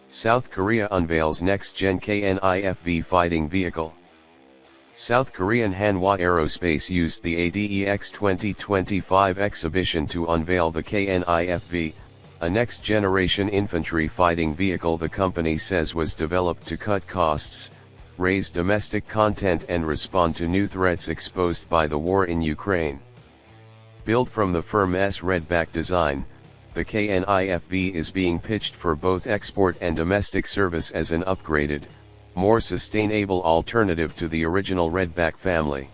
South Korea unveils next-gen K-NIFV fighting vehicle. South Korean Hanwha Aerospace used the ADEX 2025 exhibition to unveil the K-NIFV, a next-generation infantry fighting vehicle the company says was developed to cut costs, raise domestic content and respond to new threats exposed by the war in Ukraine. Built from the firm's Redback design, the K-NIFV is being pitched for both export and domestic service as an upgraded, more sustainable alternative to the original Redback family.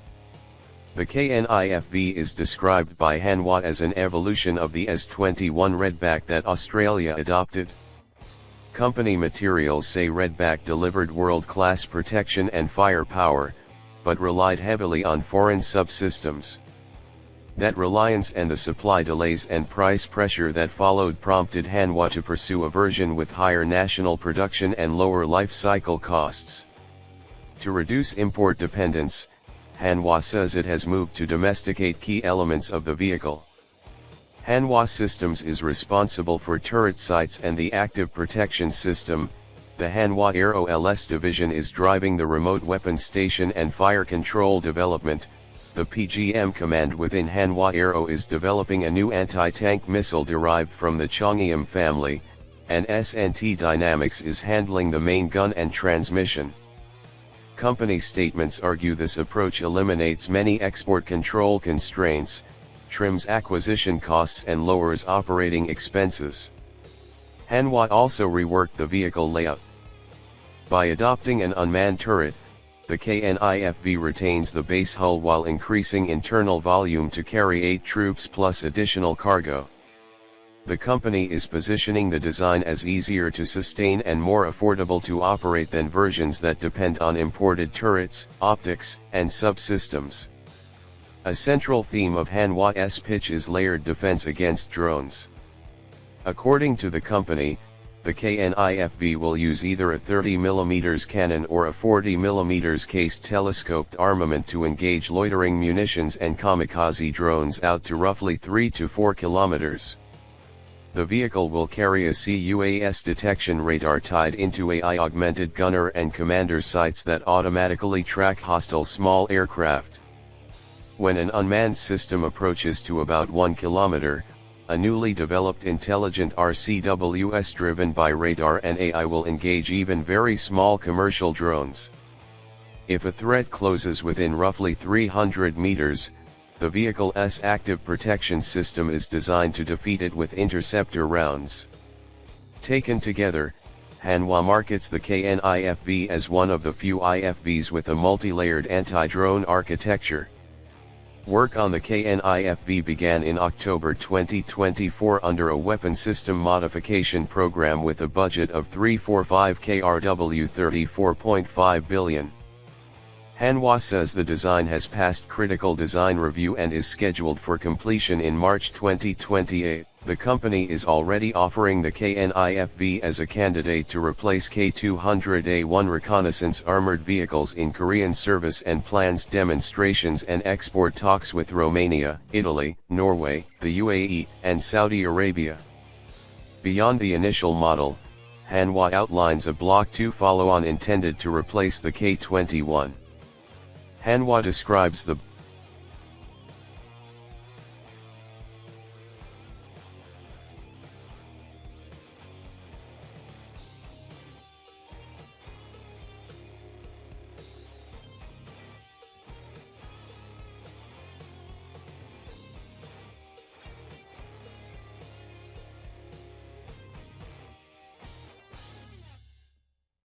The K-NIFV is described by Hanwha as an evolution of the AS21 Redback that Australia adopted. Company materials say Redback delivered world-class protection and firepower, but relied heavily on foreign subsystems. That reliance and the supply delays and price pressure that followed prompted Hanwha to pursue a version with higher national production and lower life cycle costs. To reduce import dependence, Hanwha says it has moved to domesticate key elements of the vehicle. Hanwha Systems is responsible for turret sights and the active protection system. The Hanwha Aero LS division is driving the remote weapon station and fire control development. The PGM command within Hanwha Aero is developing a new anti-tank missile derived from the Chongyam family, and SNT Dynamics is handling the main gun and transmission. Company statements argue this approach eliminates many export control constraints, trims acquisition costs and lowers operating expenses. Hanwha also reworked the vehicle layout. By adopting an unmanned turret, the K-NIFV retains the base hull while increasing internal volume to carry 8 troops plus additional cargo. The company is positioning the design as easier to sustain and more affordable to operate than versions that depend on imported turrets, optics, and subsystems. A central theme of Hanwha's pitch is layered defense against drones. According to the company, the K-NIFV will use either a 30mm cannon or a 40mm cased telescoped armament to engage loitering munitions and kamikaze drones out to roughly 3 to 4 kilometers. The vehicle will carry a CUAS detection radar tied into AI-augmented gunner and commander sights that automatically track hostile small aircraft. When an unmanned system approaches to about 1 kilometer, a newly developed intelligent RCWS driven by radar and AI will engage even very small commercial drones. If a threat closes within roughly 300 meters, the vehicle's active protection system is designed to defeat it with interceptor rounds. Taken together, Hanwha markets the K-NIFV as one of the few IFVs with a multi-layered anti-drone architecture. Work on the K-NIFV began in October 2024 under a weapon system modification program with a budget of 345 KRW 34.5 billion. Hanwha says the design has passed critical design review and is scheduled for completion in March 2028. The company is already offering the K-NIFV as a candidate to replace K-200A1 reconnaissance armored vehicles in Korean service and plans demonstrations and export talks with Romania, Italy, Norway, the UAE, and Saudi Arabia. Beyond the initial model, Hanwha outlines a Block 2 follow-on intended to replace the K-21. Hanwha describes the